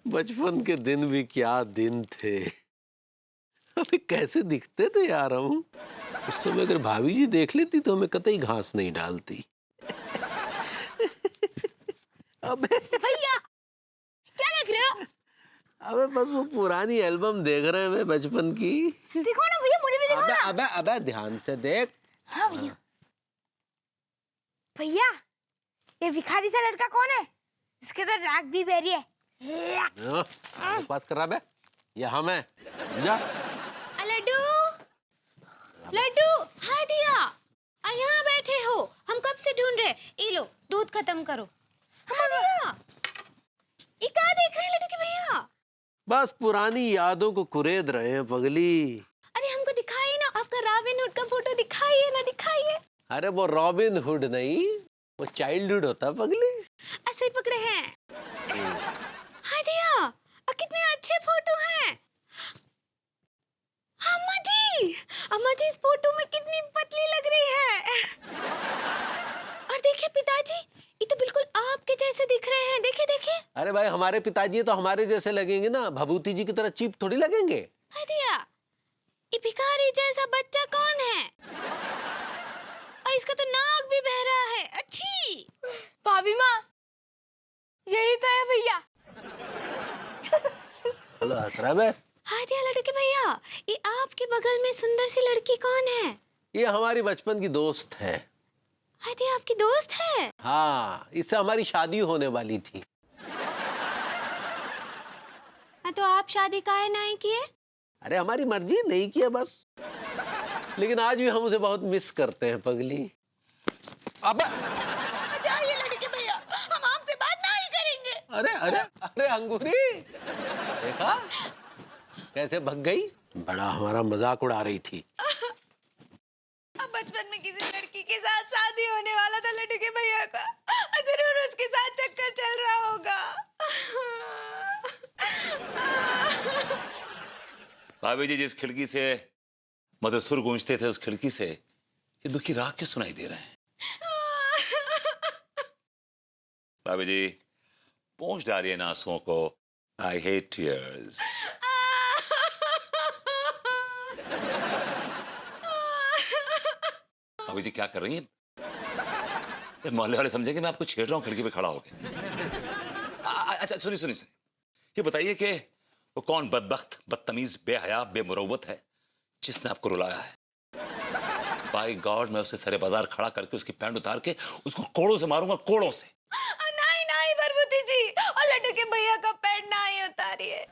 बचपन के दिन भी क्या दिन थे। अबे कैसे दिखते थे यार हम। उस समय अगर भाभी जी देख लेती तो हमें कतई घास नहीं डालती। अबे भैया क्या देख रहे हो? अबे बस वो पुरानी एल्बम देख रहे हैं मैं बचपन की। देखो ना भैया, मुझे भी दिखाओ ना। अबे अबे ध्यान से देख। हाँ भैया। भैया ये भिखारी सा लड़का कौन है? इसके तो राग भी बेरी है। पास कर रहा बे। ये हम है। जा। लड्डू लड्डू, हाय दिया, यहाँ बैठे हो, हम कब से ढूंढ रहे। ये लो दूध खत्म करो। हाँ दिया, ये क्या देख रहे हैं लड्डू के भैया? बस पुरानी यादों को कुरेद रहे हैं पगली। अरे हमको दिखाइए ना, आपका रॉबिन हुड का फोटो दिखाइए ना, दिखाइए। अरे वो रॉबिन हुड नहीं, वो चाइल्डहुड होता है पगली। ऐसे ही पकड़े हैं। हाय दिया, कितने अच्छे फोटो हैं। अम्मा जी इस फोटो में कितनी पतली लग रही है। और देखिए पिताजी, ये तो बिल्कुल आपके जैसे दिख रहे हैं। देखिए देखिए। अरे भाई हमारे पिताजी तो हमारे जैसे लगेंगे ना, भभूति जी की तरह चीप थोड़ी लगेंगे। हाय दिया, ये भिखारी जैसा बच्चा कौन है? और इसका तो नाक भी बह रहा है। अच्छी भाभी माँ, यही तो है भैया। हाय दिया लड़के के भैया, ये आपके बगल में सुंदर सी लड़की कौन है? ये हमारी बचपन की दोस्त है। हाय दिया, आपकी दोस्त है? हाँ, इससे हमारी शादी होने वाली थी। तो आप शादी काहे नहीं किए? अरे हमारी मर्जी नहीं किया बस। लेकिन आज भी हम उसे बहुत मिस करते हैं पगली। अब ये लड़के भैया, हम आपसे बात नहीं करेंगे। अरे अरे अरे अंगूरी, देखा कैसे भग गई। बड़ा हमारा मजाक उड़ा रही थी। अब बचपन में किसी लड़की के साथ शादी होने वाला था लड्डू के भैया का, जरूर उसके साथ चक्कर चल रहा होगा। भाभी जी जिस खिड़की से मधुर सुर गूंजते थे, उस खिड़की से ये दुखी राग क्यों सुनाई दे रहे हैं? भाभी जी पोंछ डालिए इन आंसुओं को। I hate tears. भाभी जी क्या कर रही हैं? मोहल्ले वाले समझेंगे मैं आपको छेड़ रहा हूं खिड़की पे खड़ा होकर। अच्छा सुनिए सुनिए सुनिए, ये बताइए कि वो कौन बदबख्त, बदतमीज, बेहया, बेमुरव्वत है जिसने आपको रुलाया है? बाय गॉड, मैं उसे सरे बाजार खड़ा करके उसकी पैंट उतार के उसको कोड़ों से मारूंगा, कोड़ों से। नहीं नहीं भरभूति जी, और लड्डू के भैया का पैर नहीं उतारिए।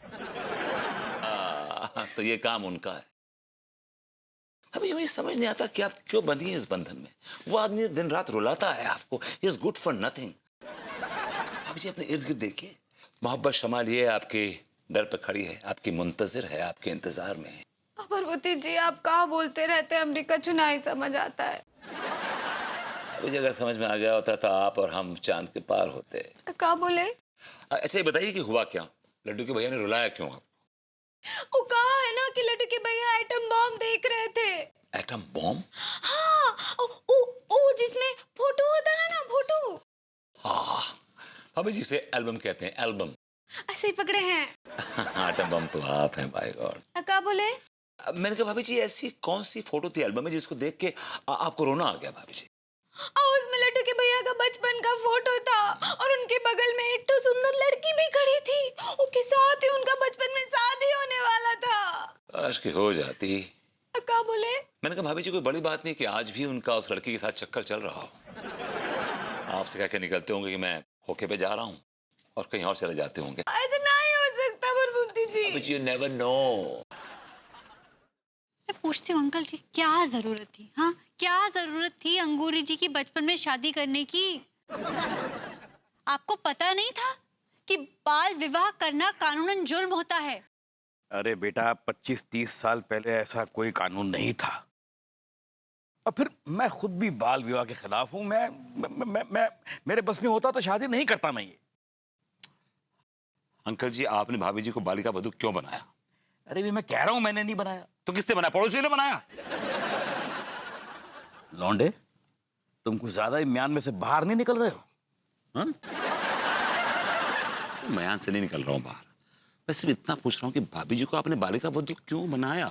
तो ये काम उनका है। अभी मुझे समझ नहीं आता कि आप क्यों बंधी हैं इस बंधन में। वो आदमी दिन रात रुलाता है आपको, he is good for nothing. अभी जी अपने इर्द गिर्द देखिए, मोहब्बत शमा लिए आपके दर पे खड़ी है, आपकी मुंतजिर है, आपके इंतजार में है। भरभूति जी आप कहाँ बोलते रहते हैं, अमरीका चुनाई समझ आता है। मुझे अगर समझ में आ गया होता तो आप और हम चांद के पार होते। क्या बोले? अच्छा ये बताइए कि हुआ क्या, लड्डू के भैया ने रुलाया क्यों आप? वो कहा है ना कि लड्डू के भैया एटम बॉम्ब देख रहे थे। Atom bomb? हाँ, ओ जिसमें फोटो होता है ना, फोटो। हाँ, अभी जिसे एल्बम कहते हैं, एल्बम। ऐसे ही पकड़े हैं। एटम बॉम्ब तो आप हैं बाय गॉड। क्या बोले? मैंने कहा भाभी जी ऐसी कौन सी फोटो थी एल्बम में जिसको देख के आपको रोना आ गया भाभी जी? उसमें लड्डू के भैया का बचपन का फोटो था और उनके बगल में एक तो सुंदर लड़की भी खड़ी थी, उसके साथ ही उनका बचपन में शादी होने वाला था। काश की हो जाती। क्या बोले? मैंने कहा भाभी जी कोई बड़ी बात नहीं कि आज भी उनका उस लड़की के साथ चक्कर चल रहा हो। आपसे कह के निकलते होंगे कि मैं होके पे जा रहा हूँ और कहीं और चले जाते होंगे। ऐसा नहीं हो सकता भरभूति जी। But you never know। मैं पूछती हूँ अंकल जी, क्या जरूरत थी? हाँ, क्या जरूरत थी अंगूरी जी की बचपन में शादी करने की? आपको पता नहीं था कि बाल विवाह करना कानूनन जुर्म होता है? अरे बेटा 25-30 साल पहले ऐसा कोई कानून नहीं था। और फिर मैं खुद भी बाल विवाह के खिलाफ हूँ। मैं मेरे बस में होता तो शादी नहीं करता मैं ये। अंकल जी आपने भाभी जी को बालिका वधू क्यों बनाया? अरे भी मैं कह रहा हूं मैंने नहीं बनाया। तो किसने बनाया? पड़ोसी ने बनाया। लौंडे तुम कुछ ज्यादा ही म्यान में से बाहर नहीं निकल रहे हो? म्यान से नहीं निकल रहा हूं बाहर, मैं सिर्फ इतना पूछ रहा हूँ कि भाभी जी को आपने बालिका वधू क्यों बनाया?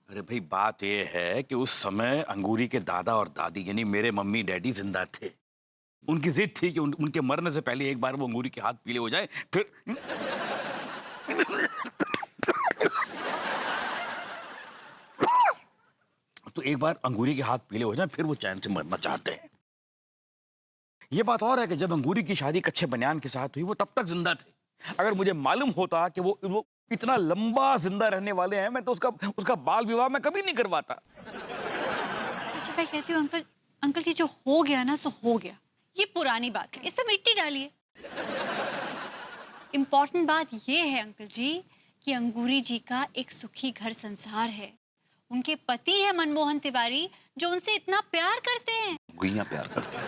अरे भाई, बात ये है कि उस समय अंगूरी के दादा और दादी यानी मेरे मम्मी डैडी जिंदा थे। उनकी जिद थी कि उनके मरने से पहले एक बार वो अंगूरी के हाथ पीले हो जाए, फिर तो एक बार अंगूरी के हाथ पीले हो जाए फिर वो चैन से मरना चाहते हैं। ये बात और है कि जब अंगूरी की शादी कच्चे बनियान के साथ हुई वो तब तक जिंदा थे। अगर मुझे मालूम होता कि वो इतना लंबा जिंदा रहने वाले हैं, मैं तो उसका बाल विवाह मैं कभी नहीं करवाता। अच्छा, मैं कहती हूँ अंकल जी, जो हो गया ना सो हो गया, ये पुरानी बात है, इस पे मिट्टी डालिए। इम्पोर्टेंट बात ये है अंकल जी कि अंगूरी जी का एक सुखी घर संसार है। उनके पति है मनमोहन तिवारी, जो उनसे इतना प्यार करते हैं। गुइयां प्यार करते हैं।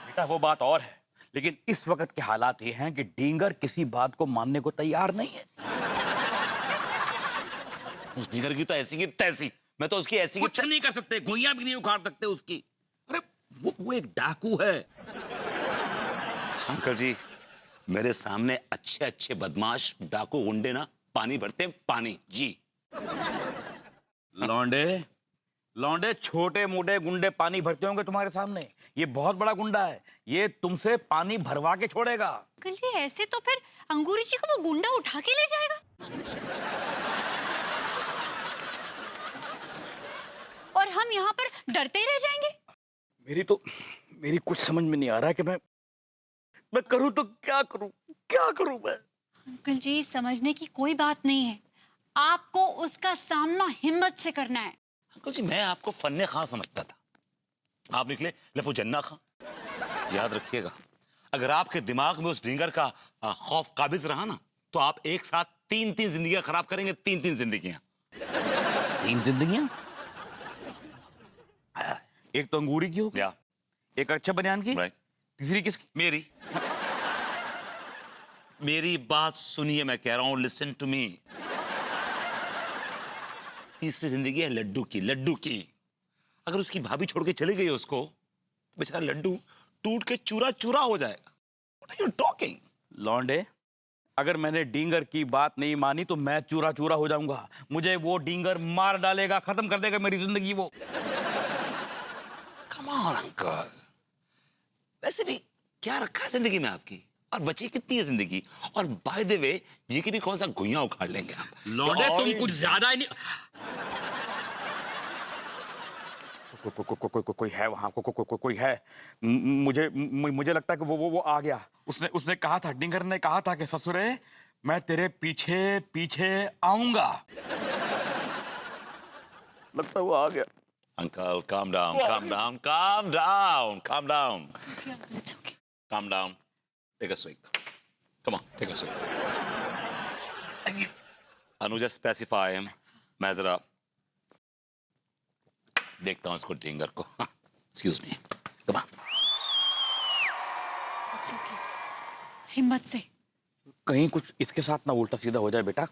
बेटा वो बात और है, लेकिन इस वक्त के हालात ये हैं कि डींगर किसी बात को मानने को तैयार नहीं है। उस डींगर की तो ऐसी की तैसी, मैं तो उसकी ऐसी की कुछ नहीं कर सकते, गुइयां भी नहीं उखाड़ सकते उसकी। अरे वो एक डाकू है। अंकल जी, मेरे सामने अच्छे अच्छे बदमाश डाकू गुंडे ना पानी भरते हैं, पानी जी। लौंडे छोटे मोटे गुंडे पानी भरते होंगे तुम्हारे सामने, ये बहुत बड़ा गुंडा है, ये तुमसे पानी भरवा के छोड़ेगा। अंकल जी, ऐसे तो फिर अंगूरी जी को वो गुंडा उठा के ले जाएगा और हम यहाँ पर डरते ही रह जाएंगे। मेरी कुछ समझ में नहीं आ रहा है कि मैं करूं तो क्या करूं मैं। अंकल जी, समझने की कोई बात नहीं है, आपको उसका सामना हिम्मत से करना है। अंकल जी, मैं आपको फन्ने खां समझता था, आप निकले लपू जन्ना खां। याद रखिएगा, अगर आपके दिमाग में उस डींगर का खौफ काबिज रहा ना, तो आप एक साथ तीन जिंदगियां खराब करेंगे, तीन जिंदगियां। 3 जिंदगियां? एक तो अंगूरी की होगी, या एक अच्छा बनियान की, राइट, तीसरी किसकी? मेरी बात सुनिए, मैं कह रहा हूं, लिसन टू मी। तीसरी जिंदगी है लड्डू की। अगर उसकी भाभी छोड़ के चली गई उसको, तो बेचारा लड्डू टूट के चूरा चूरा हो जाएगा। What are you talking? लौंडे, अगर मैंने डींगर की बात नहीं मानी तो मैं चूरा चूरा हो जाऊंगा। मुझे वो डींगर मार डालेगा, खत्म कर देगा मेरी जिंदगी वो। Come on, uncle. वैसे भी क्या रखा है जिंदगी में आपकी, और बची कितनी है जिंदगी? और बाय द वे, जी की भी कौन सा गुइयां उखाड़ लेंगे आप? लौंडे, तुम कुछ ज्यादा ही नहीं। कोई है वहां, कोई है। मुझे लगता है कि वो आ गया। उसने कहा था, डिंगर ने कहा था कि ससुरे मैं तेरे पीछे पीछे आऊंगा। लगता है वो आ गया। Uncle, calm down. Calm down. Take a swig. Come on, take a swig. Anuja, specify him. मैं जरा देखता हूँ इसको डींगर को। Excuse me. Come on. It's okay. हिम्मत से। कहीं कुछ इसके साथ ना उल्टा सीधा हो जाए बेटा।